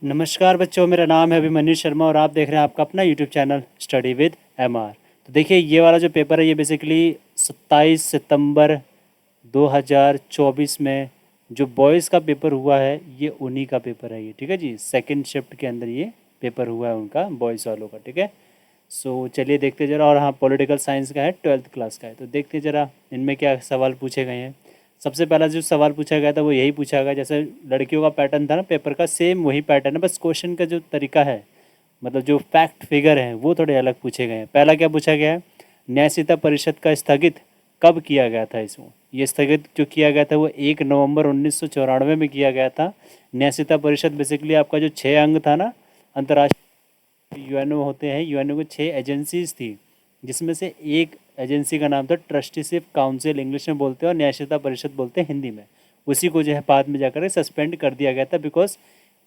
नमस्कार बच्चों, मेरा नाम है अभिमन्यु शर्मा और आप देख रहे हैं आपका अपना YouTube channel study with MR. तो देखिए, ये वाला जो पेपर है ये बेसिकली 27 सितंबर 2024 में जो बॉयज़ का पेपर हुआ है ये उन्हीं का पेपर है ये, ठीक है जी। सेकंड शिफ्ट के अंदर ये पेपर हुआ है उनका, बॉयज़ वालों का, ठीक है। सो चलिए देखते ज़रा। और हाँ, पॉलिटिकल साइंस का है, 12th क्लास का है। तो देखते ज़रा इनमें क्या सवाल पूछे गए हैं। सबसे पहला जो सवाल पूछा गया था वो यही पूछा गया, जैसे लड़कियों का पैटर्न था ना पेपर का, सेम वही पैटर्न है, बस क्वेश्चन का जो तरीका है, मतलब जो फैक्ट फिगर हैं वो थोड़े अलग पूछे गए हैं। पहला क्या पूछा गया है, न्यायशीता परिषद का स्थगित कब किया गया था इसमें। ये स्थगित जो किया गया था वो 1 नवंबर 1994 में किया गया था। न्यायशीता परिषद बेसिकली आपका जो 6 अंग था ना, अंतर्राष्ट्रीय यूएनओ होते हैं, यूएनओ को 6 एजेंसीज थी, जिसमें से एक एजेंसी का नाम था ट्रस्टीशिप काउंसिल, इंग्लिश में बोलते हैं, और न्यायशीता परिषद बोलते हैं हिंदी में। उसी को जो है बाद में जाकर सस्पेंड कर दिया गया था, बिकॉज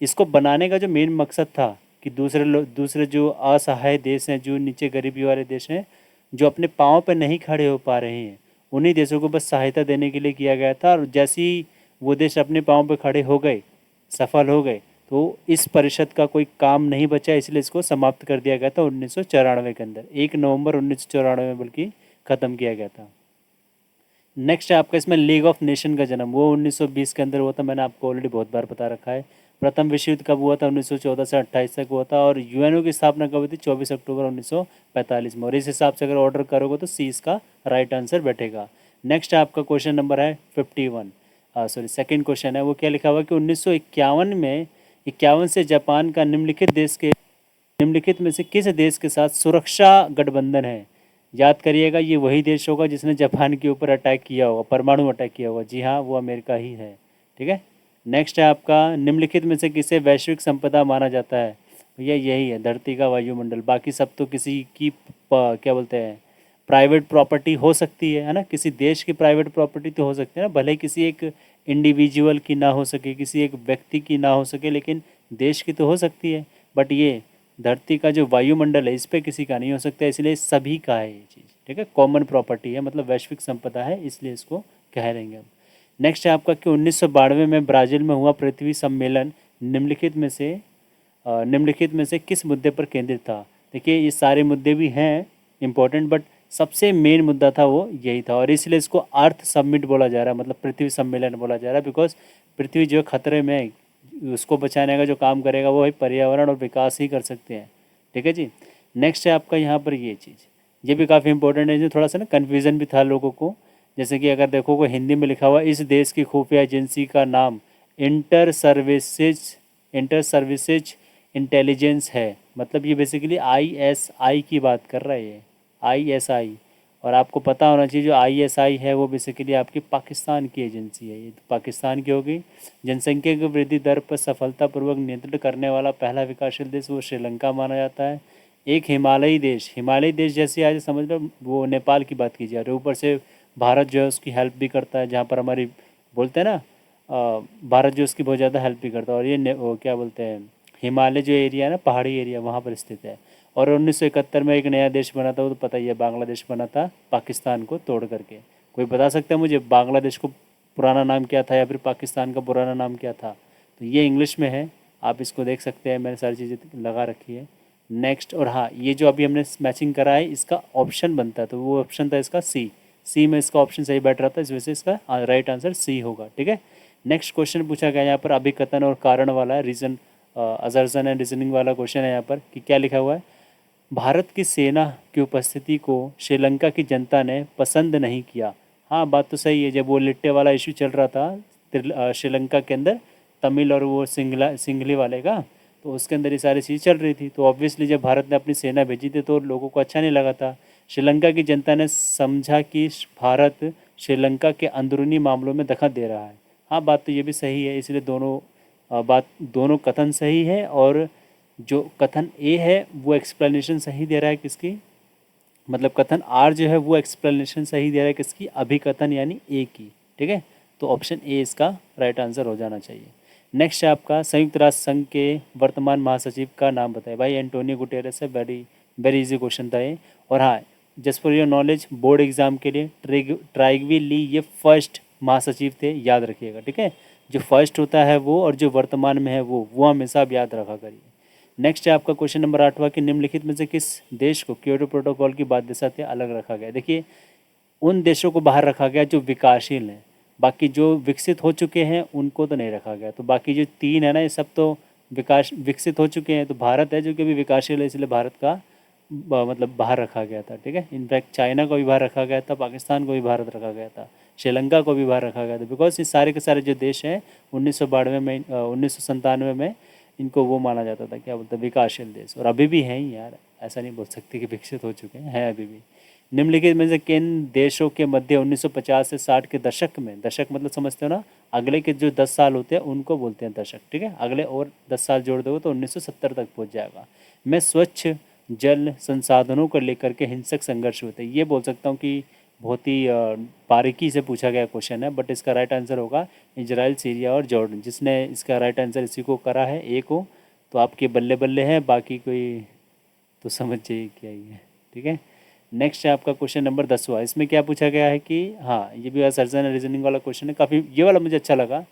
इसको बनाने का जो मेन मकसद था कि दूसरे जो असहाय देश हैं, जो नीचे गरीबी वाले देश हैं, जो अपने पाँव पर नहीं खड़े हो पा रहे हैं, उन्हीं देशों को बस सहायता देने के लिए किया गया था। और जैसे ही वो देश अपने पाँव पर खड़े हो गए, सफल हो गए, तो इस परिषद का कोई काम नहीं बचा, इसलिए इसको समाप्त कर दिया गया था 1994 के अंदर, 1 नवंबर 1994 में बल्कि ख़त्म किया गया था। नेक्स्ट है आपका इसमें लीग ऑफ नेशन का जन्म, वो 1920 के अंदर हुआ था, मैंने आपको ऑलरेडी बहुत बार बता रखा है। प्रथम विश्व युद्ध कब हुआ था, 1914 से 28 तक हुआ था। और यूएनओ की स्थापना कब हुई थी, 24 अक्टूबर 1945 में। और इस हिसाब से अगर ऑर्डर करोगे तो सी इसका राइट आंसर बैठेगा। नेक्स्ट आपका क्वेश्चन नंबर है 51, सॉरी सेकेंड क्वेश्चन है, वो क्या लिखा हुआ कि 1951 में 51 से जापान का निम्नलिखित में से किस देश के साथ सुरक्षा गठबंधन है। याद करिएगा, ये वही देश होगा जिसने जापान के ऊपर अटैक किया होगा, परमाणु अटैक किया होगा। जी हाँ, वो अमेरिका ही है, ठीक है। नेक्स्ट है आपका, निम्नलिखित में से किसे वैश्विक संपदा माना जाता है। भैया यही है, धरती का वायुमंडल। बाकी सब तो किसी की क्या बोलते हैं, प्राइवेट प्रॉपर्टी हो सकती है ना, किसी देश की प्राइवेट प्रॉपर्टी तो हो सकती है ना, भले ही किसी एक इंडिविजुअल की ना हो सके, किसी एक व्यक्ति की ना हो सके, लेकिन देश की तो हो सकती है। बट ये धरती का जो वायुमंडल है इस पर किसी का नहीं हो सकता, इसलिए सभी का है ये चीज़, ठीक है। कॉमन प्रॉपर्टी है, मतलब वैश्विक संपदा है, इसलिए इसको कह देंगे हम। नेक्स्ट है आपका कि 1992 में ब्राज़ील में हुआ पृथ्वी सम्मेलन निम्नलिखित में से किस मुद्दे पर केंद्रित था। देखिए, ये सारे मुद्दे भी हैं इम्पोर्टेंट, बट सबसे मेन मुद्दा था वो यही था, और इसलिए इसको अर्थ समिट बोला जा रहा है, मतलब पृथ्वी सम्मेलन बोला जा रहा है, बिकॉज पृथ्वी जो खतरे में है, उसको बचाने का जो काम करेगा वो भाई पर्यावरण और विकास ही कर सकते हैं, ठीक है जी। नेक्स्ट है आपका यहाँ पर ये चीज़, ये भी काफ़ी इंपॉर्टेंट है, जो थोड़ा सा ना कन्फ्यूज़न भी था लोगों को। जैसे कि अगर देखो हिंदी में लिखा हुआ, इस देश की खुफिया एजेंसी का नाम इंटर सर्विसेज इंटेलिजेंस है, मतलब ये बेसिकली आईएसआई की बात कर रहा है ये, आईएसआई। और आपको पता होना चाहिए जो आईएसआई है वो बेसिकली आपकी पाकिस्तान की एजेंसी है, ये तो पाकिस्तान की होगी। जनसंख्या की वृद्धि दर पर सफलतापूर्वक नियंत्रण करने वाला पहला विकासशील देश वो श्रीलंका माना जाता है। एक हिमालयी देश जैसे आज समझ लो वो नेपाल की बात कीजिए, और ऊपर से भारत जो है उसकी हेल्प भी करता है, जहाँ पर हमारी बोलते हैं ना, भारत जो उसकी बहुत ज़्यादा हेल्प भी करता है। और ये वो क्या बोलते हैं, हिमालय जो एरिया है ना, पहाड़ी एरिया, वहाँ पर स्थित है। और 1971 में एक नया देश बना था, वो तो पता ही है, बांग्लादेश बना था, पाकिस्तान को तोड़ करके। कोई बता सकता है मुझे बांग्लादेश को पुराना नाम क्या था, या फिर पाकिस्तान का पुराना नाम क्या था। तो ये इंग्लिश में है, आप इसको देख सकते हैं, मैंने सारी चीज़ें लगा रखी है। नेक्स्ट, और हाँ, ये जो अभी हमने मैचिंग करा है इसका ऑप्शन बनता है, तो वो ऑप्शन था इसका सी में इसका ऑप्शन सही बैठ रहा था, इस वजह से इसका राइट आंसर सी होगा, ठीक है। नेक्स्ट क्वेश्चन पूछा गया यहाँ पर अभिकथन और कारण वाला है, रीजन असर्शन एंड रीजनिंग वाला क्वेश्चन है यहाँ पर, कि क्या लिखा हुआ है, भारत की सेना की उपस्थिति को श्रीलंका की जनता ने पसंद नहीं किया। हाँ, बात तो सही है, जब वो लिट्टे वाला इशू चल रहा था श्रीलंका के अंदर, तमिल और वो सिंघली वाले का, तो उसके अंदर ये सारी चीज़ चल रही थी, तो ऑब्वियसली जब भारत ने अपनी सेना भेजी थी तो लोगों को अच्छा नहीं लगा था। श्रीलंका की जनता ने समझा कि भारत श्रीलंका के अंदरूनी मामलों में दखल दे रहा है। हाँ, बात तो ये भी सही है, इसलिए दोनों कथन सही है, और जो कथन ए है वो एक्सप्लेनेशन सही दे रहा है किसकी, मतलब कथन आर जो है वो एक्सप्लेनेशन सही दे रहा है किसकी, अभिकथन यानी ए की, ठीक है। तो ऑप्शन ए इसका राइट आंसर हो जाना चाहिए। नेक्स्ट है आपका, संयुक्त राष्ट्र संघ के वर्तमान महासचिव का नाम बताएं। भाई एंटोनियो गुटेरेस है, वेरी वेरी इजी क्वेश्चन था ये। और हाँ, just for your knowledge, board exam के लिए ट्राइगवी ली ये फर्स्ट महासचिव थे, याद रखिएगा, ठीक है। जो फर्स्ट होता है वो और जो वर्तमान में है वो हमेशा आप याद रखा करिए। नेक्स्ट है आपका क्वेश्चन नंबर 8वां कि निम्नलिखित में से किस देश को क्योटो प्रोटोकॉल की बाध्यता से अलग रखा गया। देखिए, उन देशों को बाहर रखा गया जो विकासशील हैं, बाकी जो विकसित हो चुके हैं उनको तो नहीं रखा गया। तो बाकी जो तीन है ना, ये सब तो विकसित हो चुके हैं। तो भारत है जो कि अभी विकासशील है, इसलिए भारत का मतलब बाहर रखा गया था, ठीक है। इनफैक्ट चाइना को भी बाहर रखा गया था, पाकिस्तान को भी बाहर रखा गया था, श्रीलंका को भी बाहर रखा गया था, बिकॉज ये सारे के सारे जो देश हैं 1992 में 1997 में इनको वो माना जाता था, क्या बोलते हैं, विकासशील देश। और अभी भी हैं ही यार, ऐसा नहीं बोल सकते कि विकसित हो चुके हैं अभी भी। निम्नलिखित में से किन देशों के मध्य 1950 से 60 के दशक में, दशक मतलब समझते हो ना, अगले के जो 10 साल होते हैं उनको बोलते हैं दशक, ठीक है। अगले और 10 साल जोड़ दोगे तो 1970 तक पहुंच जाएगा। मैं स्वच्छ जल संसाधनों को लेकर के हिंसक संघर्ष होते हैं, ये बोल सकता हूँ कि बहुत ही बारीकी से पूछा गया क्वेश्चन है, बट इसका राइट आंसर होगा इजराइल, सीरिया और जॉर्डन। जिसने इसका राइट आंसर इसी को करा है, ए को, तो आपके बल्ले बल्ले हैं, बाकी कोई तो समझ जाइए क्या ही है, ठीक है। नेक्स्ट है आपका क्वेश्चन नंबर 10वां। इसमें क्या पूछा गया है कि, हाँ ये भी सर्जन रीजनिंग वाला क्वेश्चन है, काफ़ी ये वाला मुझे अच्छा लगा।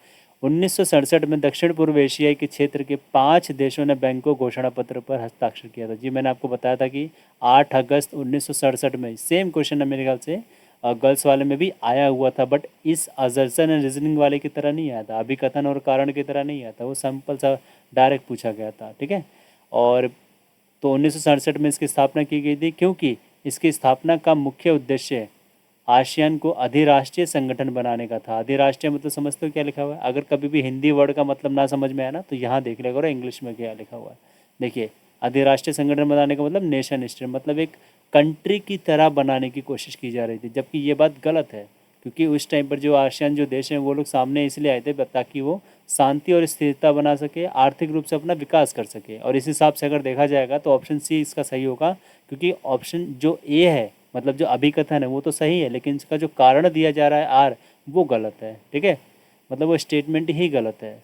1967 में दक्षिण पूर्व एशियाई के क्षेत्र के 5 देशों ने बैंकों घोषणा पत्र पर हस्ताक्षर किया था। जी मैंने आपको बताया था कि 8 अगस्त 1967 में, सेम क्वेश्चन है मेरे ख्याल से गर्ल्स वाले में भी आया हुआ था, बट इस असर्शन एंड रीजनिंग वाले की तरह नहीं आया था, अभिकथन और कारण की तरह नहीं आया था, वो सिंपल सा डायरेक्ट पूछा गया था, ठीक है। और तो 1967 में इसकी स्थापना की गई थी, क्योंकि इसकी स्थापना का मुख्य उद्देश्य आसियान को अधिराष्ट्रीय संगठन बनाने का था। अधिराष्ट्रीय मतलब समझते हो क्या लिखा हुआ है? अगर कभी भी हिंदी वर्ड का मतलब ना समझ में आया ना, तो यहाँ देख लिया करो इंग्लिश में क्या लिखा हुआ है। देखिए, अधिराष्ट्रीय संगठन बनाने का मतलब नेशन स्टेट, मतलब एक कंट्री की तरह बनाने की कोशिश की जा रही थी, जबकि ये बात गलत है। क्योंकि उस टाइम पर जो आसियान जो देश हैं वो लोग सामने इसलिए आए थे ताकि वो शांति और स्थिरता बना सके, आर्थिक रूप से अपना विकास कर सके। और इस हिसाब से अगर देखा जाएगा तो ऑप्शन सी इसका सही होगा, क्योंकि ऑप्शन जो ए है, मतलब जो अभिकथन है वो तो सही है, लेकिन इसका जो कारण दिया जा रहा है आर, वो गलत है, ठीक है। मतलब वो स्टेटमेंट ही गलत है।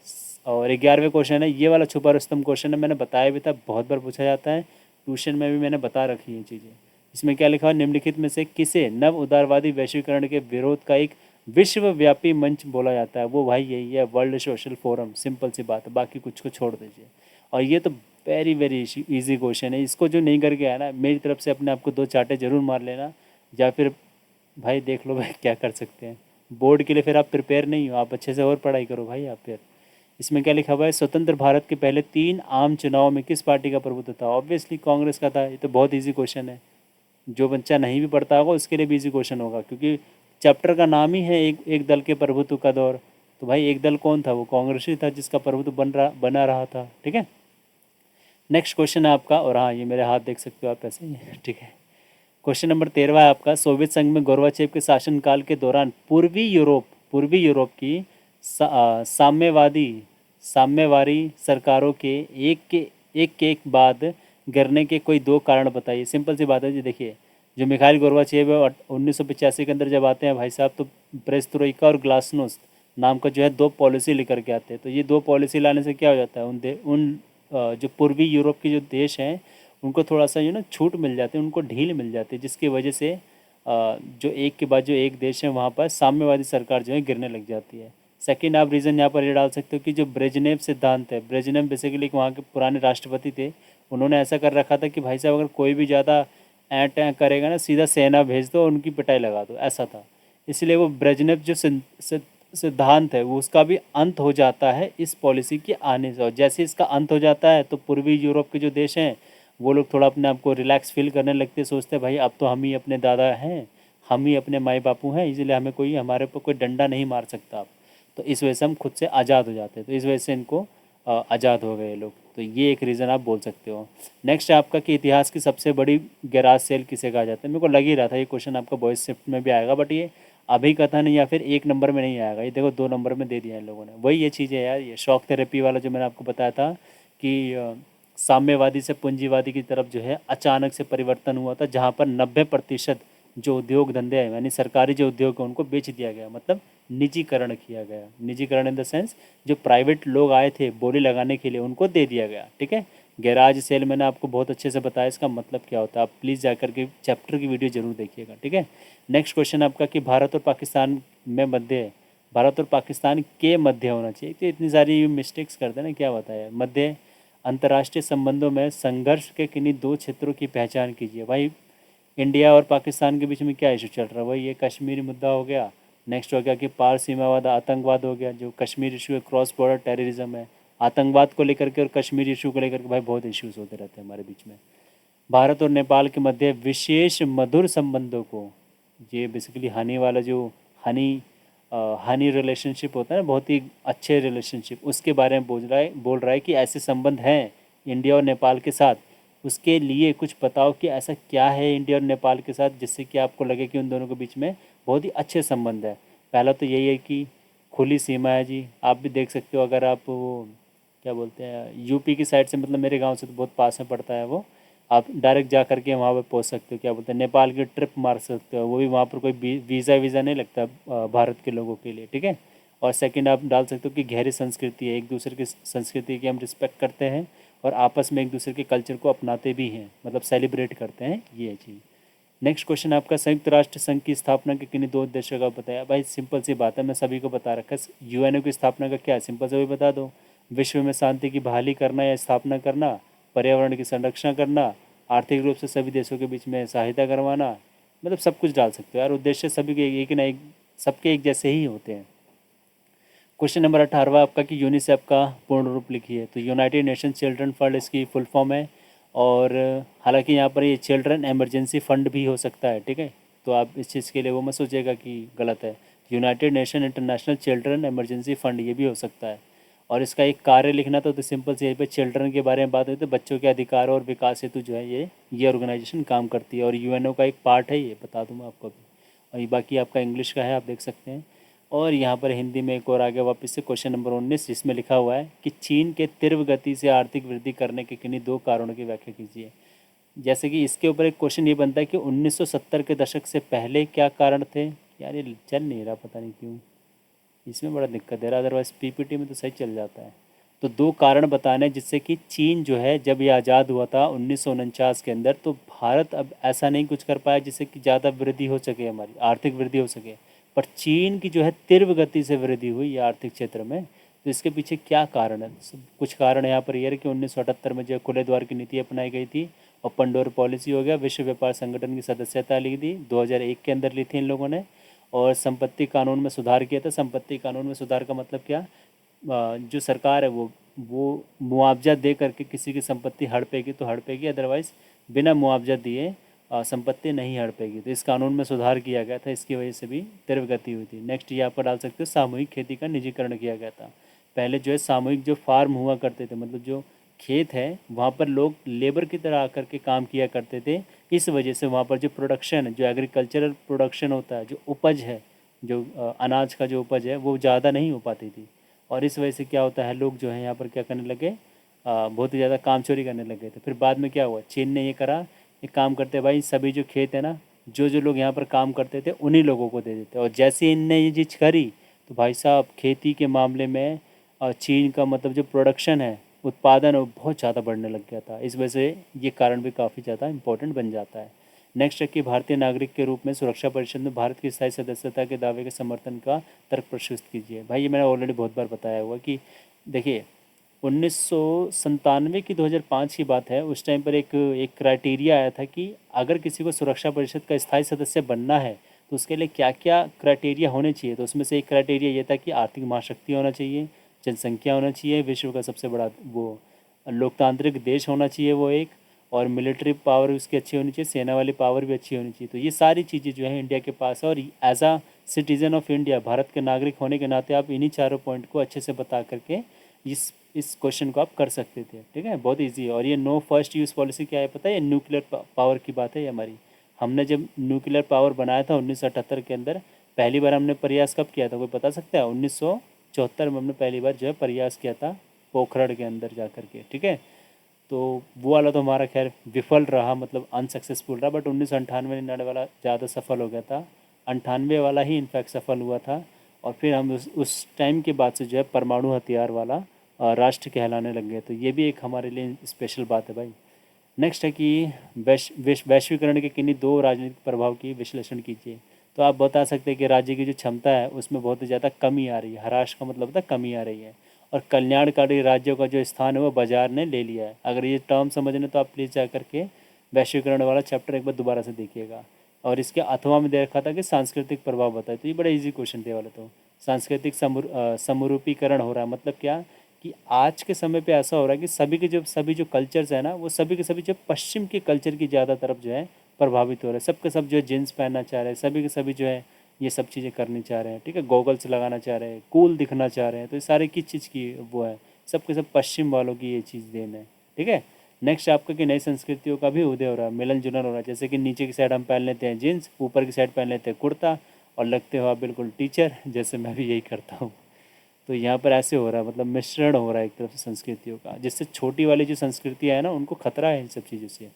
और 11वें क्वेश्चन है, ये वाला छुपा रुस्तम क्वेश्चन है, मैंने बताया भी था, बहुत बार पूछा जाता है, ट्यूशन में भी मैंने बता रखी है चीज़ें। इसमें क्या लिखा है, निम्नलिखित में से किसे नव उदारवादी वैश्वीकरण के विरोध का एक विश्वव्यापी मंच बोला जाता है? वो भाई यही है, वर्ल्ड सोशल फोरम, सिंपल सी बात है, बाकी कुछ को छोड़ दीजिए। और ये तो वेरी वेरी इजी क्वेश्चन है, इसको जो नहीं करके आया ना, मेरी तरफ से अपने आप को 2 चांटे जरूर मार लेना, या फिर भाई देख लो भाई क्या कर सकते हैं। बोर्ड के लिए फिर आप प्रिपेयर नहीं हो, आप अच्छे से और पढ़ाई करो भाई आप फिर। इसमें क्या लिखा हुआ है, स्वतंत्र भारत के पहले 3 आम चुनाव में किस पार्टी का प्रभुत्व था? ऑब्वियसली कांग्रेस का था। ये तो बहुत ईजी क्वेश्चन है, जो बच्चा नहीं भी पढ़ता होगा उसके लिए भी इजी क्वेश्चन होगा, क्योंकि चैप्टर का नाम ही है एक दल के प्रभुत्व का दौर। तो भाई एक दल कौन था? वो कांग्रेस ही था, जिसका प्रभुत्व बना रहा था, ठीक है। नेक्स्ट क्वेश्चन है आपका, और हाँ ये मेरे हाथ देख सकते हो आप ऐसे ही, ठीक है। क्वेश्चन नंबर 13 है आपका, सोवियत संघ में गोर्बाचेव के शासनकाल के दौरान पूर्वी यूरोप की साम्यवादी साम्यवादी सरकारों के एक बाद गिरने के कोई 2 कारण बताइए। सिंपल सी बात है जी। देखिए, जो मिखाइल गोर्बाचेव है 1985 के अंदर जब आते हैं भाई साहब, तो पेरेस्ट्रोइका और ग्लासनोस्ट नाम का जो है 2 पॉलिसी लेकर के आते हैं। तो ये 2 पॉलिसी लाने से क्या हो जाता है, जो पूर्वी यूरोप के जो देश हैं उनको थोड़ा सा छूट मिल जाती है, उनको ढील मिल जाती है, जिसकी वजह से जो एक के बाद जो एक देश है वहाँ पर साम्यवादी सरकार जो है गिरने लग जाती है। सेकंड आप रीज़न यहाँ पर ये डाल सकते हो कि जो ब्रेजनेव सिद्धांत है, ब्रेजनेव बेसिकली वहाँ के पुराने राष्ट्रपति थे, उन्होंने ऐसा कर रखा था कि भाई साहब अगर कोई भी ज़्यादा ऐट करेगा ना, सीधा सेना भेज दो, उनकी पिटाई लगा दो, ऐसा था। इसलिए वो ब्रेजनेव जो सिद्धांत है वो उसका भी अंत हो जाता है इस पॉलिसी के आने से। और जैसे इसका अंत हो जाता है तो पूर्वी यूरोप के जो देश हैं वो लोग थोड़ा अपने आप को रिलैक्स फील करने लगते हैं, सोचते हैं भाई अब तो हम ही अपने दादा हैं, हम ही अपने माई बापू हैं, इसलिए हमें कोई हमारे पर कोई डंडा नहीं मार सकता अब। तो इस वजह से हम खुद से आज़ाद हो जाते हैं, तो इस वजह से इनको आज़ाद हो गए लोग। तो ये एक रीज़न आप बोल सकते हो। नेक्स्ट है आपका कि इतिहास की सबसे बड़ी गैराज सेल किसे कहा जाता है? मेरे को लग ही रहा था ये क्वेश्चन आपका बॉयज शिफ्ट में भी आएगा, बट ये अभिकथन या फिर 1 नंबर में नहीं आएगा, ये देखो 2 नंबर में दे दिया इन लोगों ने। वही ये चीज़ है यार, ये शॉक थेरेपी वाला जो मैंने आपको बताया था कि साम्यवादी से पूंजीवादी की तरफ जो है अचानक से परिवर्तन हुआ था, जहाँ पर 90% जो उद्योग धंधे हैं यानी सरकारी जो उद्योग हैं उनको बेच दिया गया, मतलब निजीकरण किया गया। निजीकरण इन द सेंस जो प्राइवेट लोग आए थे बोली लगाने के लिए उनको दे दिया गया, ठीक है। गैराज सेल मैंने आपको बहुत अच्छे से बताया इसका मतलब क्या होता है, आप प्लीज़ जाकर के चैप्टर की वीडियो जरूर देखिएगा, ठीक है। नेक्स्ट क्वेश्चन आपका कि भारत और पाकिस्तान में मध्य भारत और पाकिस्तान के मध्य होना चाहिए। तो इतनी सारी मिस्टेक्स करते हैं ना, क्या बताया। मध्य अंतर्राष्ट्रीय संबंधों में संघर्ष के किन्हीं दो क्षेत्रों की पहचान कीजिए। भाई इंडिया और पाकिस्तान के बीच में क्या इशू चल रहा है, वही ये कश्मीरी मुद्दा हो गया। नेक्स्ट हो गया कि पार सीमावाद आतंकवाद हो गया, जो कश्मीर इशू है, क्रॉस बॉर्डर टेररिज्म है। आतंकवाद को लेकर के और कश्मीर इशू को लेकर के भाई बहुत इश्यूज होते रहते हैं हमारे बीच में। भारत और नेपाल के मध्य विशेष मधुर संबंधों को, ये बेसिकली हनी वाला जो हनी हनी रिलेशनशिप होता है ना, बहुत ही अच्छे रिलेशनशिप, उसके बारे में बोल रहा है कि ऐसे संबंध हैं इंडिया और नेपाल के साथ। उसके लिए कुछ बताओ कि ऐसा क्या है इंडिया और नेपाल के साथ जिससे कि आपको लगे कि उन दोनों के बीच में बहुत ही अच्छे संबंध है। पहला तो यही है कि खुली सीमा है जी। आप भी देख सकते हो, अगर आप वो क्या बोलते हैं यूपी की साइड से, मतलब मेरे गांव से तो बहुत पास में पड़ता है वो, आप डायरेक्ट जा करके वहाँ पे पहुँच सकते हो। क्या बोलते हैं, नेपाल की ट्रिप मार सकते हो, वो भी वहाँ पर कोई वीज़ा नहीं लगता भारत के लोगों के लिए, ठीक है। और सेकंड आप डाल सकते हो कि गहरी संस्कृति है, एक दूसरे की संस्कृति की हम रिस्पेक्ट करते हैं और आपस में एक दूसरे के कल्चर को अपनाते भी हैं, मतलब सेलिब्रेट करते हैं, ये चीज़। नेक्स्ट क्वेश्चन आपका, संयुक्त राष्ट्र संघ की स्थापना के किन्हीं दो उद्देश्यों का बताया। भाई सिंपल सी बात है, मैं सभी को बता रखा है। यूएनओ की स्थापना का क्या है, सिंपल से भी बता दो। विश्व में शांति की बहाली करना या स्थापना करना, पर्यावरण की संरक्षण करना, आर्थिक रूप से सभी देशों के बीच में सहायता करवाना, मतलब सब कुछ डाल सकते हो यार। उद्देश्य सभी के एक ना एक, सबके एक जैसे ही होते हैं। क्वेश्चन नंबर 18 आपका कि यूनिसेफ का पूर्ण रूप लिखिए। तो यूनाइटेड नेशन चिल्ड्रन फंड इसकी फुल फॉर्म है। और हालांकि यहाँ पर ये चिल्ड्रन एमरजेंसी फंड भी हो सकता है, ठीक है। तो आप इस चीज़ के लिए वो मत सोचिएगा कि गलत है। United nation international children emergency fund ये भी हो सकता है। और इसका एक कार्य लिखना तो सिंपल से यहीं पे चिल्ड्रन के बारे में बात होती है, तो बच्चों के अधिकार और विकास हेतु जो है ये ऑर्गेनाइजेशन काम करती है और यूएनओ का एक पार्ट है, ये बता दूँ मैं आपको अभी। और ये बाकी आपका इंग्लिश का है, आप देख सकते हैं। और यहाँ पर हिंदी में एक और आगे वापस से क्वेश्चन नंबर 19, जिसमें लिखा हुआ है कि चीन के तीव्र गति से आर्थिक वृद्धि करने के किन्हीं दो कारणों की व्याख्या कीजिए। जैसे कि इसके ऊपर एक क्वेश्चन ये बनता है कि 1970 के दशक से पहले क्या कारण थे। यार ये चल नहीं रहा, पता नहीं क्यों, इसमें बड़ा दिक्कत दे रहा है, अदरवाइज पीपीटी में तो सही चल जाता है। तो दो कारण बताने जिससे कि चीन जो है जब ये आज़ाद हुआ था 1949 के अंदर, तो भारत अब ऐसा नहीं कुछ कर पाया जिससे कि ज़्यादा वृद्धि हो सके, हमारी आर्थिक वृद्धि हो सके। पर चीन की जो है तीव्र गति से वृद्धि हुई है आर्थिक क्षेत्र में। तो इसके पीछे क्या कारण है, कुछ कारण यहाँ पर यह है कि 1978 में जो खुले द्वार की नीति अपनाई गई थी और पंडोर पॉलिसी हो गया, विश्व व्यापार संगठन की सदस्यता ली थी 2001 के अंदर ली थी इन लोगों ने। और संपत्ति कानून में सुधार किया था। संपत्ति कानून में सुधार का मतलब क्या, जो सरकार है वो मुआवजा दे करके किसी की संपत्ति हड़पेगी तो हड़पेगी, अदरवाइज़ बिना मुआवजा दिए संपत्ति नहीं हड़पेगी। तो इस कानून में सुधार किया गया था, इसकी वजह से भी तीव्र गति हुई थी। नेक्स्ट ये आप डाल सकते हो, सामूहिक खेती का निजीकरण किया गया था। पहले जो है सामूहिक जो फार्म हुआ करते थे, मतलब जो खेत है वहाँ पर लोग लेबर की तरह आकर के काम किया करते थे। इस वजह से वहाँ पर जो प्रोडक्शन है, जो एग्रीकल्चरल प्रोडक्शन होता है, जो उपज है, जो अनाज का जो उपज है वो ज़्यादा नहीं हो पाती थी। और इस वजह से क्या होता है, लोग जो है यहाँ पर क्या करने लगे, बहुत ही ज़्यादा काम चोरी करने लगे थे। फिर बाद में क्या हुआ, चीन ने ये करा, एक काम करते भाई, सभी जो खेत है ना, जो जो लोग यहाँ पर काम करते थे उन्हीं लोगों को दे देते। और जैसे ही इनने ये चीज़ करी तो भाई साहब खेती के मामले में चीन का मतलब जो प्रोडक्शन है, उत्पादन है, वो बहुत ज़्यादा बढ़ने लग गया था। इस वजह से ये कारण भी काफ़ी ज़्यादा इंपॉर्टेंट बन जाता है। नेक्स्ट है कि भारतीय नागरिक के रूप में सुरक्षा परिषद में भारत की स्थायी सदस्यता के दावे के समर्थन का तर्क प्रस्तुत कीजिए। भाई ये मैंने ऑलरेडी बहुत बार बताया हुआ कि देखिए 1997 की 2005 की बात है। उस टाइम पर एक क्राइटेरिया आया था कि अगर किसी को सुरक्षा परिषद का स्थायी सदस्य बनना है तो उसके लिए क्या क्या क्राइटेरिया होने चाहिए। तो उसमें से एक क्राइटेरिया ये था कि आर्थिक महाशक्ति होना चाहिए, जनसंख्या होना चाहिए, विश्व का सबसे बड़ा वो लोकतांत्रिक देश होना चाहिए वो एक, और मिलिट्री पावर उसकी अच्छी होनी चाहिए, सेना वाली पावर भी अच्छी होनी चाहिए। तो ये सारी चीज़ें जो है इंडिया के पास है। और as a citizen of India, भारत के नागरिक होने के नाते आप इन्हीं चारों पॉइंट को अच्छे से बता करके इस क्वेश्चन को आप कर सकते थे, ठीक है। बहुत इजी है। और ये नो फर्स्ट यूज़ पॉलिसी क्या है पता है, ये न्यूक्लियर पावर की बात है ये हमारी। हमने जब न्यूक्लियर पावर बनाया था 1978 के अंदर, पहली बार हमने प्रयास कब किया था, कोई बता सकता है। 1974 में हमने पहली बार जो है प्रयास किया था पोखरण के अंदर जा कर के, ठीक है। तो वो वाला तो हमारा खैर विफल रहा, मतलब अनसक्सेसफुल रहा। बट 1998 वाला ज़्यादा सफल हो गया था, 98 वाला ही इनफैक्ट सफल हुआ था। और फिर हम उस टाइम के बाद से जो है परमाणु हथियार वाला राष्ट्र कहलाने लग गए। तो ये भी एक हमारे लिए स्पेशल बात है भाई। नेक्स्ट है कि वैश्वीकरण के किन्हीं दो राजनीतिक प्रभाव की विश्लेषण कीजिए। तो आप बता सकते हैं कि राज्य की जो क्षमता है उसमें बहुत ज़्यादा कमी आ रही है। ह्रास का मतलब होता है कमी आ रही है। और कल्याणकारी राज्यों का जो स्थान है वो बाजार ने ले लिया है। अगर ये टर्म समझने तो आप प्लीज़ जा करके वैश्वीकरण वाला चैप्टर एक बार दोबारा से देखिएगा। और इसके अथवा में दे रखा था कि सांस्कृतिक प्रभाव बताए, तो ये बड़ा इजी क्वेश्चन थे वाला। तो सांस्कृतिक समरूपीकरण हो रहा है, मतलब क्या कि आज के समय पे ऐसा हो रहा है कि सभी जो कल्चर्स है ना, वो सभी के सभी जो पश्चिम के कल्चर की ज़्यादा तरफ जो है प्रभावित हो रहे हैं। सब के सब जो है जीन्स पहनना चाह रहे हैं, सभी के सभी जो है ये सब चीज़ें करनी चाह रहे हैं, ठीक है, गॉगल्स लगाना चाह रहे हैं, कूल दिखना चाह रहे हैं। तो ये सारे किस चीज़ की वो है, सब के सब पश्चिम वालों की ये चीज़ देन है, ठीक है। नेक्स्ट आपका कि नई संस्कृतियों का भी उदय हो रहा है, मिलन जुलन हो रहा है। जैसे कि नीचे की साइड हम पहन लेते हैं जीन्स, ऊपर की साइड पहन लेते हैं कुर्ता, और लगते हो आप बिल्कुल टीचर, जैसे मैं भी यही करता हूँ। तो यहाँ पर ऐसे हो रहा है, मतलब मिश्रण हो रहा है एक तरफ से संस्कृतियों का, जिससे छोटी वाली जो संस्कृतियाँ है ना उनको खतरा है इन सब चीज़ों से।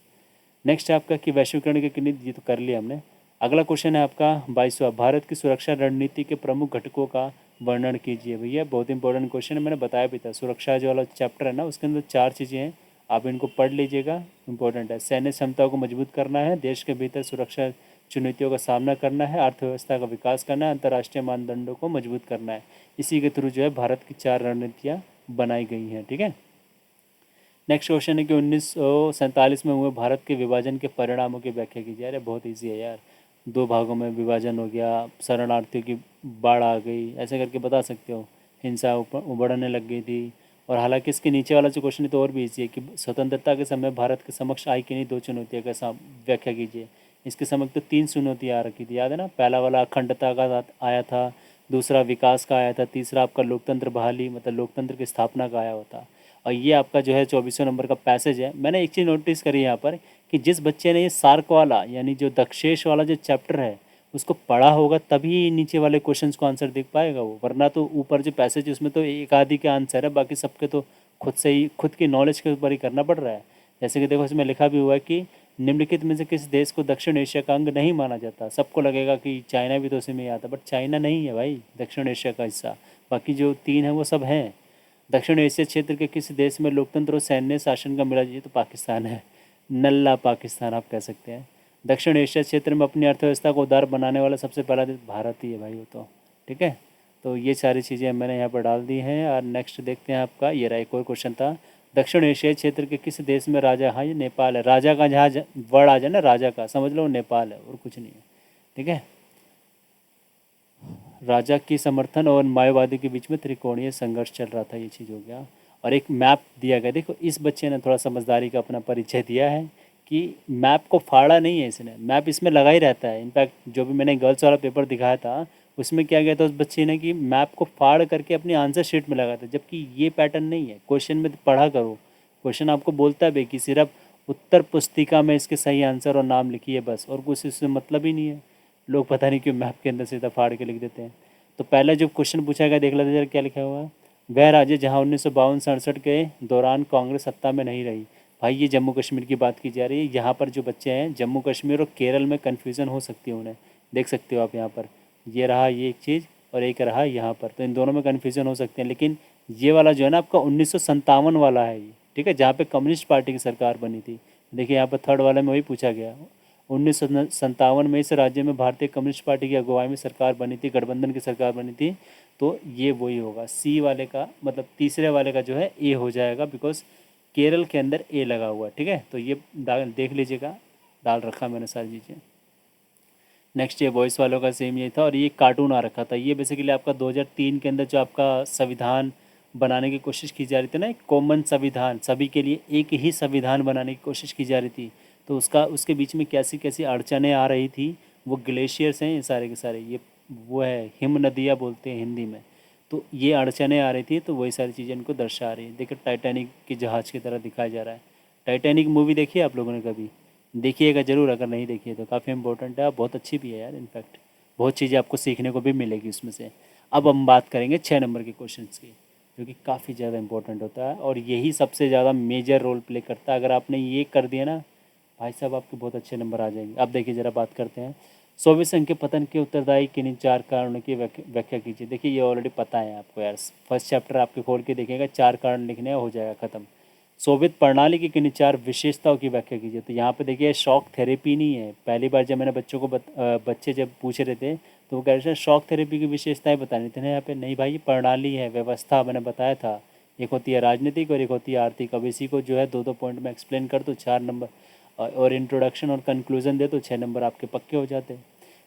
नेक्स्ट है आपका कि वैश्वीकरण के किन्हीं, ये तो कर लिया हमने। अगला क्वेश्चन है आपका 22वां, भारत की सुरक्षा रणनीति के प्रमुख घटकों का वर्णन कीजिए। भैया बहुत इंपॉर्टेंट क्वेश्चन है, मैंने बताया भी था। सुरक्षा जो वाला चैप्टर है ना उसके अंदर 4 चीज़ें हैं, आप इनको पढ़ लीजिएगा, इंपॉर्टेंट है। सैन्य क्षमताओं को मजबूत करना है, देश के भीतर सुरक्षा चुनौतियों का सामना करना है, अर्थव्यवस्था का विकास करना है, अंतर्राष्ट्रीय मानदंडों को मजबूत करना है। इसी के थ्रू जो है भारत की 4 रणनीतियाँ बनाई गई हैं, ठीक है। नेक्स्ट क्वेश्चन है कि 1947 में हुए भारत के विभाजन के परिणामों की व्याख्या कीजिए। अरे बहुत इजी है यार, 2 भागों में विभाजन हो गया, शरणार्थियों की बाढ़ आ गई, ऐसे करके बता सकते हो, हिंसा उबड़ने लग गई थी। और हालांकि इसके नीचे वाला जो क्वेश्चन है तो और भी इजी है कि स्वतंत्रता के समय भारत के समक्ष आई किन्हीं 2 चुनौतियों का व्याख्या कीजिए। इसके समक्ष तो 3 चुनौतियाँ आ रखी थी, याद है ना। पहला वाला अखंडता का आया था, दूसरा विकास का आया था, तीसरा आपका लोकतंत्र बहाली मतलब लोकतंत्र की स्थापना का आया होता। और ये आपका जो है 24वें नंबर का पैसेज है। मैंने एक चीज़ नोटिस करी यहाँ पर कि जिस बच्चे ने ये सार्क वाला यानी जो दक्षेश वाला जो चैप्टर है उसको पढ़ा होगा तभी नीचे वाले क्वेश्चंस को आंसर देख पाएगा वो, वरना तो ऊपर जो पैसेज है उसमें तो एक आदि के आंसर है, बाकी सबके तो खुद से ही खुद की नॉलेज के ऊपर ही करना पड़ रहा है। जैसे कि देखो इसमें लिखा भी हुआ है कि निम्नलिखित में से किस देश को दक्षिण एशिया का अंग नहीं माना जाता। सबको लगेगा कि चाइना भी तो उसी में ही आता, बट चाइना नहीं है भाई दक्षिण एशिया का हिस्सा, बाकी जो 3 है वो सब हैं। दक्षिण एशिया क्षेत्र के किसी देश में लोकतंत्र और सैन्य शासन का मिला जुला, तो पाकिस्तान है, नल्ला पाकिस्तान आप कह सकते हैं। दक्षिण एशिया क्षेत्र में अपनी अर्थव्यवस्था को उदार बनाने वाला सबसे पहला देश भारत ही है भाई वो तो, ठीक है। तो ये सारी चीज़ें मैंने यहाँ पर डाल दी हैं। और नेक्स्ट देखते हैं आपका, ये रहा एक और क्वेश्चन था, दक्षिण एशियाई क्षेत्र के किस देश में राजा, हाँ ये नेपाल है, राजा का जहाँ वर्ड आ जाए ना राजा का, समझ लो नेपाल है और कुछ नहीं है, ठीक है। राजा की समर्थन और माओवादी के बीच में त्रिकोणीय संघर्ष चल रहा था, ये चीज़ हो गया। और एक मैप दिया गया, देखो इस बच्चे ने थोड़ा समझदारी का अपना परिचय दिया है कि मैप को फाड़ा नहीं है इसने, मैप इसमें लगा ही रहता है। इनफैक्ट जो भी मैंने गर्ल्स वाला पेपर दिखाया था उसमें क्या गया था उस बच्चे ने कि मैप को फाड़ करके अपनी आंसर शीट में लगा था, जबकि ये पैटर्न नहीं है। क्वेश्चन में पढ़ा करो, क्वेश्चन आपको बोलता है कि सिर्फ उत्तर पुस्तिका में इसके सही आंसर और नाम लिखिए बस, और कुछ इससे मतलब ही नहीं है। लोग पता नहीं क्यों मैप के अंदर सीधा फाड़ के लिख देते हैं। तो पहला जो क्वेश्चन पूछा गया देख लेते जरा क्या लिखा हुआ है, वह राज्य जहां 1952-67 के दौरान कांग्रेस सत्ता में नहीं रही। भाई ये जम्मू कश्मीर की बात की जा रही है। यहाँ पर जो बच्चे हैं जम्मू कश्मीर और केरल में कन्फ्यूज़न हो सकती है उन्हें, देख सकते हो आप यहाँ पर, ये रहा ये एक चीज़ और एक रहा यहाँ पर, तो इन दोनों में कन्फ्यूज़न हो सकते हैं। लेकिन ये वाला जो है ना आपका 1957 वाला है ये, ठीक है, जहाँ पे कम्युनिस्ट पार्टी की सरकार बनी थी। देखिए यहाँ पर थर्ड वाले में वही पूछा गया, 1957 में इस राज्य में भारतीय कम्युनिस्ट पार्टी की अगुवाई में सरकार बनी थी, गठबंधन की सरकार बनी थी। तो ये वही होगा, सी वाले का मतलब तीसरे वाले का जो है ए हो जाएगा, बिकॉज केरल के अंदर ए लगा हुआ है, ठीक है। तो ये देख लीजिएगा, डाल रखा मैंने सारी चीज़ें। नेक्स्ट ये वॉइस वालों का सेम यही था, और ये कार्टून आ रखा था। ये बेसिकली आपका 2003 के अंदर जो आपका संविधान बनाने की कोशिश की जा रही थी ना, एक कॉमन संविधान, सभी के लिए एक ही संविधान बनाने की कोशिश की जा रही थी। तो उसके बीच में कैसी कैसी अड़चनें आ रही थी, वो ग्लेशियर्स हैं ये सारे के सारे, ये वो है हिम नदियाँ बोलते हैं हिंदी में। तो ये अड़चनें आ रही थी, तो वही सारी चीज़ें इनको दर्शा रही है। देखिए टाइटैनिक की जहाज़ की तरह दिखाया जा रहा है। टाइटैनिक मूवी देखी है आप लोगों ने कभी? देखिएगा ज़रूर, अगर नहीं देखी है तो काफ़ी इंपॉर्टेंट है, बहुत अच्छी भी है यार। इनफैक्ट बहुत चीज़ें आपको सीखने को भी मिलेगी उसमें से। अब हम बात करेंगे 6 नंबर के क्वेश्चन की, जो कि काफ़ी ज़्यादा इंपॉर्टेंट होता है और यही सबसे ज़्यादा मेजर रोल प्ले करता है। अगर आपने ये कर दिया ना भाई साहब, आपके बहुत अच्छे नंबर आ जाएंगे। अब देखिए ज़रा बात करते हैं, सोवियत संघ के पतन के उत्तरदायी किन्हीं 4 कारणों की व्याख्या कीजिए। देखिए ये ऑलरेडी पता है आपको यार, फर्स्ट चैप्टर आपके खोल के देखिएगा, 4 कारण लिखने हो जाएगा ख़त्म। शोभित प्रणाली की किन्हीं 4 विशेषताओं की व्याख्या कीजिए। तो यहाँ पे देखिए शॉक थेरेपी नहीं है। पहली बार जब मैंने बच्चों को बच्चे जब पूछ रहे थे तो वो कह रहे थे शॉक थेरेपी की विशेषताएं बतानी थी ना, यहाँ पे नहीं भाई, ये प्रणाली है, व्यवस्था मैंने बताया था। एक होती है राजनीतिक और एक होती है आर्थिक। अब इसी को जो है 2-2 पॉइंट में एक्सप्लेन कर दो, 4 नंबर, और इंट्रोडक्शन और कंक्लूजन दे तो 6 नंबर आपके पक्के हो जाते हैं।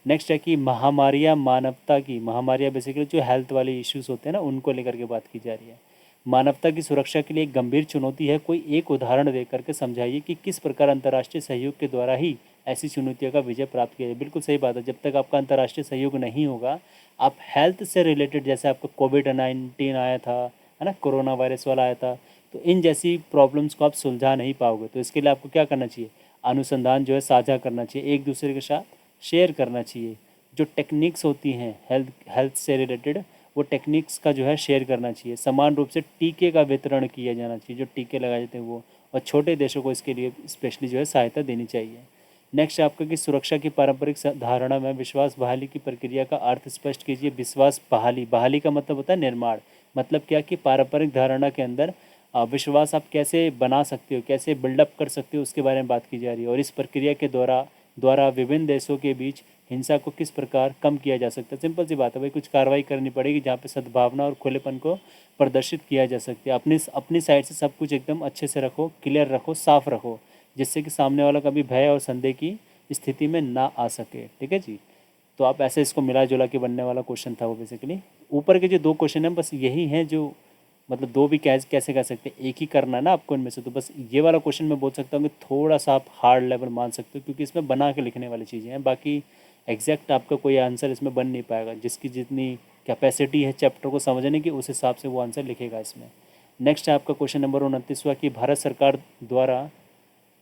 नेक्स्ट है कि महामारियाँ मानवता की, महामारियाँ बेसिकली जो हेल्थ वाले इश्यूज होते हैं ना, उनको लेकर के बात की जा रही है। मानवता की सुरक्षा के लिए एक गंभीर चुनौती है। कोई एक उदाहरण दे करके समझाइए कि किस प्रकार अंतर्राष्ट्रीय सहयोग के द्वारा ही ऐसी चुनौतियों का विजय प्राप्त किया जाए। बिल्कुल सही बात है, जब तक आपका अंतर्राष्ट्रीय सहयोग नहीं होगा, आप हेल्थ से रिलेटेड, जैसे आपका कोविड-19 आया था, है ना, कोरोना वायरस वाला आया था, तो इन जैसी प्रॉब्लम्स को आप सुलझा नहीं पाओगे। तो इसके लिए आपको क्या करना चाहिए, अनुसंधान जो है साझा करना चाहिए, एक दूसरे के साथ शेयर करना चाहिए। जो टेक्निक्स होती हैं हेल्थ हेल्थ से रिलेटेड, वो टेक्निक्स का जो है शेयर करना चाहिए। समान रूप से टीके का वितरण किया जाना चाहिए, जो टीके लगाए जाते हैं वो, और छोटे देशों को इसके लिए स्पेशली जो है सहायता देनी चाहिए। नेक्स्ट आपका कि सुरक्षा की पारंपरिक धारणा में विश्वास बहाली की प्रक्रिया का अर्थ स्पष्ट कीजिए। विश्वास बहाली, बहाली का मतलब होता है निर्माण। मतलब क्या कि पारंपरिक धारणा के अंदर विश्वास आप कैसे बना सकते हो, कैसे बिल्डअप कर सकते हो, उसके बारे में बात की जा रही है। और इस प्रक्रिया के द्वारा विभिन्न देशों के बीच हिंसा को किस प्रकार कम किया जा सकता है। सिंपल सी बात है भाई, कुछ कार्रवाई करनी पड़ेगी जहाँ पे सद्भावना और खुलेपन को प्रदर्शित किया जा सकता है। अपनी अपनी साइड से सब कुछ एकदम अच्छे से रखो, क्लियर रखो, साफ रखो, जिससे कि सामने वाला कभी भय और संदेह की स्थिति में ना आ सके। ठीक है जी। तो आप ऐसे इसको मिला जुला के बनने वाला क्वेश्चन था वो बेसिकली। ऊपर के जो 2 क्वेश्चन हैं बस यही हैं जो, मतलब 2 भी कैसे कह सकते हैं, एक ही करना है ना आपको इनमें से। तो बस ये वाला क्वेश्चन मैं बोल सकता हूँ कि थोड़ा सा आप हार्ड लेवल मान सकते हो, क्योंकि इसमें बना के लिखने वाली चीज़ें हैं। बाकी एग्जैक्ट आपका कोई आंसर इसमें बन नहीं पाएगा। जिसकी जितनी कैपेसिटी है चैप्टर को समझने की, उस हिसाब से वो आंसर लिखेगा इसमें। नेक्स्ट है आपका क्वेश्चन नंबर 29वां कि भारत सरकार द्वारा,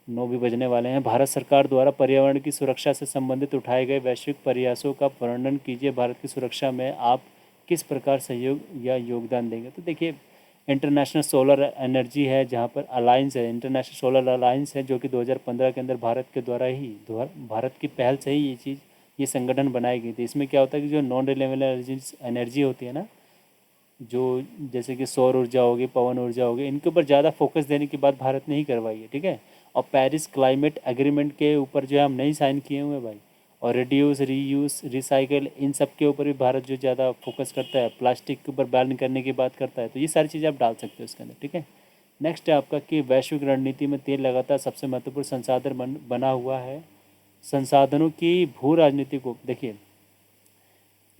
9 भी बजने वाले हैं, भारत सरकार द्वारा पर्यावरण की सुरक्षा से संबंधित उठाए गए वैश्विक प्रयासों का वर्णन कीजिए। भारत की सुरक्षा में आप किस प्रकार सहयोग या योगदान देंगे। तो देखिए, इंटरनेशनल सोलर एनर्जी है, जहाँ पर अलायंस है, इंटरनेशनल सोलर अलायंस है, जो कि 2015 के अंदर भारत के द्वारा ही, भारत की पहल से ही ये संगठन बनाई गई थी। इसमें क्या होता है कि जो नॉन रिन्यूएबल एनर्जी होती है ना, जो जैसे कि सौर ऊर्जा होगी, पवन ऊर्जा होगी, इनके ऊपर ज़्यादा फोकस देने की बात भारत ने ही करवाई है। ठीक है। और पेरिस क्लाइमेट एग्रीमेंट के ऊपर जो है हम नहीं साइन किए हुए भाई। और रिड्यूस, रीयूज, रिसाइकल, इन सब के ऊपर भी भारत जो ज़्यादा फोकस करता है, प्लास्टिक के ऊपर बैन करने की बात करता है। तो ये सारी चीज़ें आप डाल सकते हो इसके अंदर। ठीक है। नेक्स्ट है आपका कि वैश्विक रणनीति में तेल लगातार सबसे महत्वपूर्ण संसाधन बना हुआ है। संसाधनों की भू राजनीति को देखिए,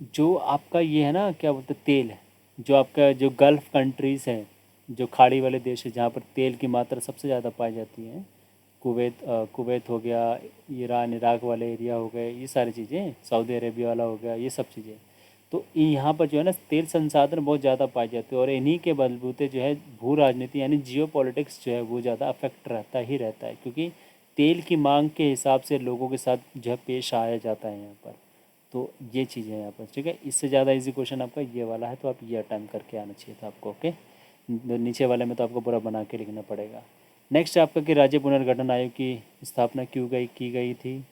जो आपका ये है ना, क्या बोलते हैं, तेल, जो आपका जो गल्फ़ कंट्रीज़ हैं, जो खाड़ी वाले देश हैं, जहाँ पर तेल की मात्रा सबसे ज़्यादा पाई जाती है, कुवैत हो गया, ईरान इराक वाले एरिया हो गए, ये सारी चीज़ें, सऊदी अरेबिया वाला हो गया, ये सब चीज़ें। तो यहाँ पर जो है ना तेल संसाधन बहुत ज़्यादा पाए जाते हैं, और इन्हीं के बलबूते जो है भू राजनीति यानी जियो पॉलिटिक्स जो है वो ज़्यादा अफेक्ट रहता ही रहता है, क्योंकि तेल की मांग के हिसाब से लोगों के साथ जो है पेश आया जाता है यहाँ पर। तो ये चीज़ है यहाँ पर। ठीक है। इससे ज़्यादा इजी क्वेश्चन आपका ये वाला है, तो आप ये अटैम्प्ट करके आना चाहिए था आपको। ओके। नीचे वाले में तो आपको पूरा बना के लिखना पड़ेगा। नेक्स्ट आपका कि राज्य पुनर्गठन आयोग की स्थापना क्यों की गई थी,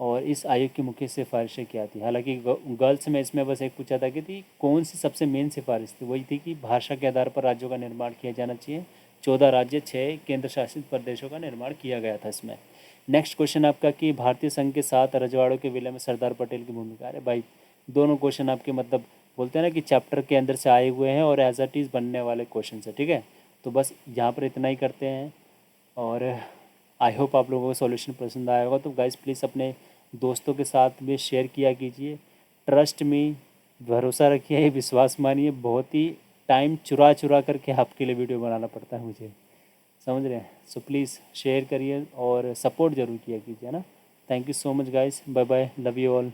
और इस आयोग की मुख्य सिफारिशें क्या थी। हालांकि गर्ल्स में इसमें बस एक पूछा था कि थी कौन सी सबसे मेन सिफारिश थी, वही थी कि भाषा के आधार पर राज्यों का निर्माण किया जाना चाहिए। 14 राज्य, 6 केंद्र शासित प्रदेशों का निर्माण किया गया था इसमें। नेक्स्ट क्वेश्चन आपका कि भारतीय संघ के साथ रजवाड़ों के विलय में सरदार पटेल की भूमिका। अरे भाई, दोनों क्वेश्चन आपके मतलब बोलते हैं ना कि चैप्टर के अंदर से आए हुए हैं और एज इट इज़ बनने वाले क्वेश्चन है। ठीक है। तो बस यहाँ पर इतना ही करते हैं, और आई होप आप लोगों को सॉल्यूशन पसंद आया होगा। तो गाइस प्लीज़ अपने दोस्तों के साथ भी शेयर किया कीजिए। ट्रस्ट में भरोसा रखिए, विश्वास मानिए। बहुत ही टाइम चुरा चुरा करके आपके लिए वीडियो बनाना पड़ता है मुझे, समझ रहे हैं। सो प्लीज़ शेयर करिए और सपोर्ट ज़रूर किया कीजिए ना। Thank you so much guys, bye bye, love you all.